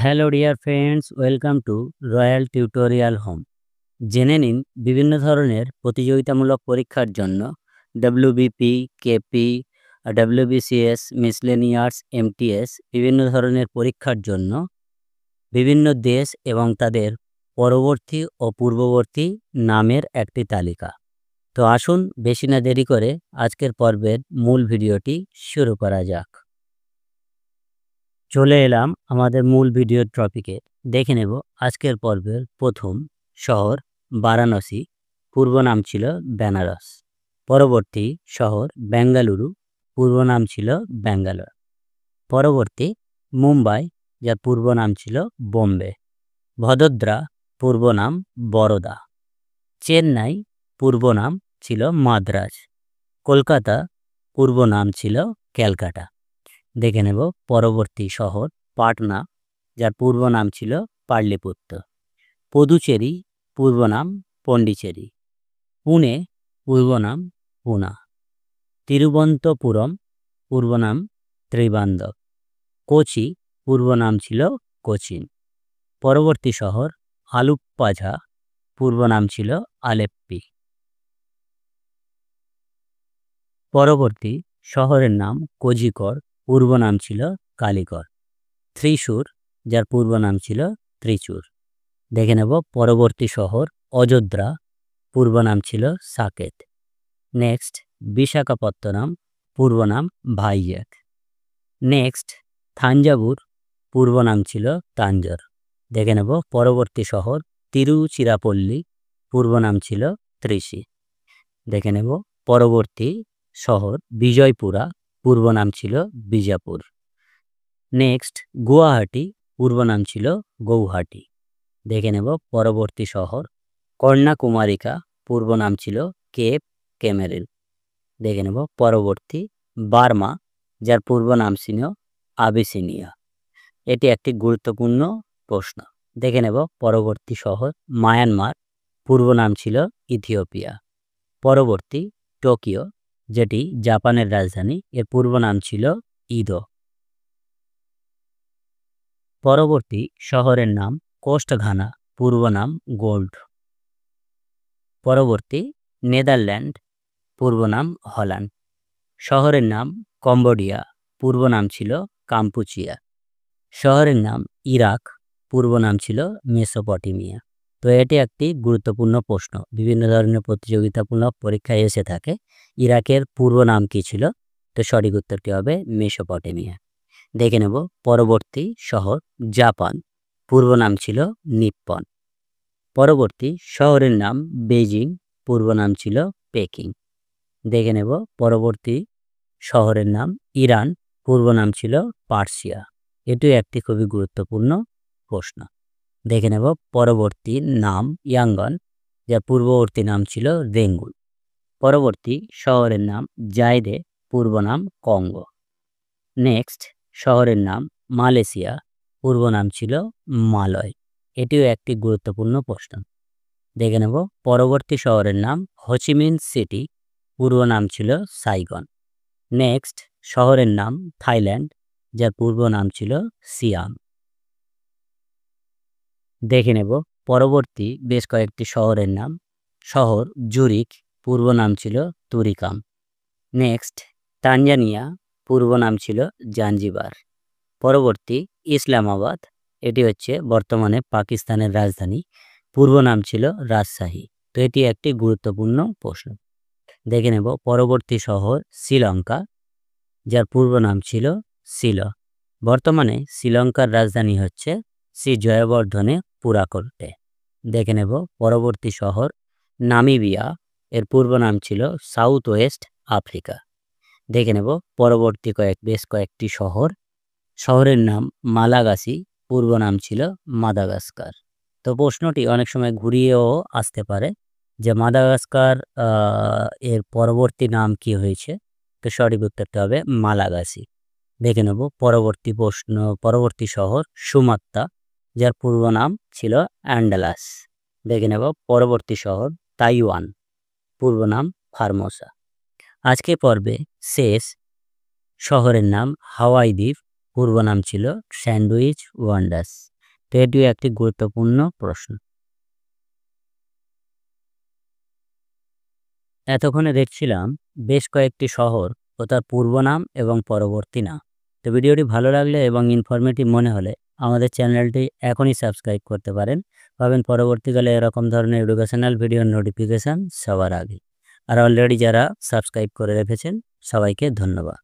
Hello dear friends, welcome to royal tutorial home. জেনে নিন বিভিন্ন ধরনের প্রতিযোগিতামূলক পরীক্ষার জন্য ডব্লিউবিপি, কেপি, ডব্লিউবিসিএস, মিসলেনিয়ার্স, এমটিএস বিভিন্ন ধরনের পরীক্ষার জন্য বিভিন্ন দেশ এবং তাদের পরবর্তী ও পূর্ববর্তী নামের একটি তালিকা। তো আসুন বেশি না দেরি করে আজকের পর্বের মূল ভিডিওটি শুরু করা যাক। চলে এলাম আমাদের মূল ভিডিওর টপিকে। দেখে নেব আজকের পর্বের প্রথম শহর বারাণসী, পূর্ব নাম ছিল বেনারস। পরবর্তী শহর বেঙ্গালুরু, পূর্ব নাম ছিল ব্যাঙ্গালোর। পরবর্তী মুম্বাই, যার পূর্ব নাম ছিল বোম্বে। ভদোদরা, পূর্ব নাম বরোদা। চেন্নাই, পূর্ব নাম ছিল মাদ্রাজ। কলকাতা, পূর্ব নাম ছিল ক্যালকাটা। দেখে নেব পরবর্তী শহর পাটনা, যার পূর্ব নাম ছিল পাটলিপুত্র। পুদুচেরি, পূর্ব নাম পন্ডিচেরি। পুনে, পূর্ব নাম পুনা। তিরুবনন্তপুরম, পূর্ব নাম ত্রিবান্দর। কোচি, পূর্ব নাম ছিল কোচিন। পরবর্তী শহর আলুপ্পাঝা, পূর্ব নাম ছিল আলেপ্পি। পরবর্তী শহরের নাম কোঝিকড়, পূর্ব নাম ছিল কালিকর। ত্রিশূর, যার পূর্ব নাম ছিল ত্রিচূর। দেখে নেব পরবর্তী শহর অযোধ্যা, পূর্ব নাম ছিল সাকেত। নেক্সট বিশাখাপত্তনম, পূর্ব নাম ভাইজ্যাক। নেক্সট থাঞ্জাভুর, পূর্ব নাম ছিল তাঞ্জোর। দেখে নেব পরবর্তী শহর তিরুচিরাপল্লী, পূর্ব নাম ছিল ত্রিশি। দেখে নেব পরবর্তী শহর বিজয়পুরা, পূর্ব নাম ছিল বিজাপুর। নেক্সট গুয়াহাটি, পূর্ব নাম ছিল গৌহাটি। দেখে নেব পরবর্তী শহর কন্যাকুমারিকা, পূর্ব নাম ছিল কেপ ক্যামেরিল। দেখে নেব পরবর্তী বার্মা, যার পূর্ব নাম ছিল আবিসিনিয়া। এটি একটি গুরুত্বপূর্ণ প্রশ্ন। দেখে নেব পরবর্তী শহর মায়ানমার, পূর্ব নাম ছিল ইথিওপিয়া। পরবর্তী টোকিও, যেটি জাপানের রাজধানী, এর পূর্ব নাম ছিল ইদো। পরবর্তী শহরের নাম কোস্টঘানা, পূর্ব নাম গোল্ড। পরবর্তী নেদারল্যান্ড, পূর্ব নাম হল্যান্ড। শহরের নাম কম্বোডিয়া, পূর্ব নাম ছিল কাম্পুচিয়া। শহরের নাম ইরাক, পূর্ব নাম ছিল মেসোপটেমিয়া। তো এটি একটি গুরুত্বপূর্ণ প্রশ্ন, বিভিন্ন ধরনের প্রতিযোগিতামূলক পরীক্ষায় এসে থাকে। ইরাকের পূর্ব নাম কি ছিল? তো সঠিক উত্তরটি হবে মেসোপটেমিয়া। দেখে নেব পরবর্তী শহর জাপান, পূর্ব নাম ছিল নিপ্পন। পরবর্তী শহরের নাম বেজিং, পূর্ব নাম ছিল পেকিং। দেখে নেব পরবর্তী শহরের নাম ইরান, পূর্ব নাম ছিল পার্সিয়া। এটিও একটি খুবই গুরুত্বপূর্ণ প্রশ্ন। দেখে নেব পরবর্তী নাম ইয়াঙ্গন, যার পূর্ববর্তী নাম ছিল রেঙ্গুন। পরবর্তী শহরের নাম জায়দে, পূর্ব নাম কঙ্গো। নেক্সট শহরের নাম মালয়েশিয়া, পূর্ব নাম ছিল মালয়। এটিও একটি গুরুত্বপূর্ণ প্রশ্ন। দেখে নেব পরবর্তী শহরের নাম হোচিমিন সিটি, পূর্ব নাম ছিল সাইগন। নেক্সট শহরের নাম থাইল্যান্ড, যার পূর্ব নাম ছিল সিয়াম। দেখে নেব পরবর্তী বেশ কয়েকটি শহরের নাম। শহর জুরিক, পূর্ব নাম ছিল তুরিকাম। নেক্সট তানজানিয়া, পূর্ব নাম ছিল জাঞ্জিবার। পরবর্তী ইসলামাবাদ, এটি হচ্ছে বর্তমানে পাকিস্তানের রাজধানী, পূর্ব নাম ছিল রাজশাহী। তো এটি একটি গুরুত্বপূর্ণ প্রশ্ন। দেখে নেব পরবর্তী শহর শ্রীলঙ্কা, যার পূর্ব নাম ছিল শিল। বর্তমানে শ্রীলঙ্কার রাজধানী হচ্ছে শ্রী জয়বর্ধনে পুরাকোটে। দেখে নেব পরবর্তী শহর নামিবিয়া, এর পূর্ব নাম ছিল সাউথ ওয়েস্ট আফ্রিকা। দেখে নেব পরবর্তী বেশ কয়েকটি শহর। শহরের নাম মালাগাসি, পূর্ব নাম ছিল মাদাগাস্কার। তো প্রশ্নটি অনেক সময় ঘুরিয়েও আসতে পারে যে মাদাগাস্কার এর পরবর্তী নাম কি হয়েছে। তো সঠিক উত্তরটা হবে মালাগাসি। দেখে নেব পরবর্তী শহর সুমাত্রা, যার পূর্ব নাম ছিল অ্যান্ডালাস। দেখে নেব পরবর্তী শহর তাইওয়ান, পূর্ব নাম ফার্মোসা। আজকে পর্বে শেষ শহরের নাম হাওয়াই দ্বীপ, পূর্ব নাম ছিল স্যান্ডউইচ ওয়ান্ডার্স। তো এটিও একটি গুরুত্বপূর্ণ প্রশ্ন। এতক্ষণে দেখছিলাম বেশ কয়েকটি শহর ও তার পূর্ব নাম এবং পরবর্তী নাম। তো ভিডিওটি ভালো লাগলে এবং ইনফরমেটিভ মনে হলে আমাদের চ্যানেলটি এখনই সাবস্ক্রাইব করতে পারেন, পাবেন পরবর্তীকালে এরকম ধরনের এডুকেশনাল ভিডিওর নোটিফিকেশান সবার আগে। আর অলরেডি যারা সাবস্ক্রাইব করে রেখেছেন সবাইকে ধন্যবাদ।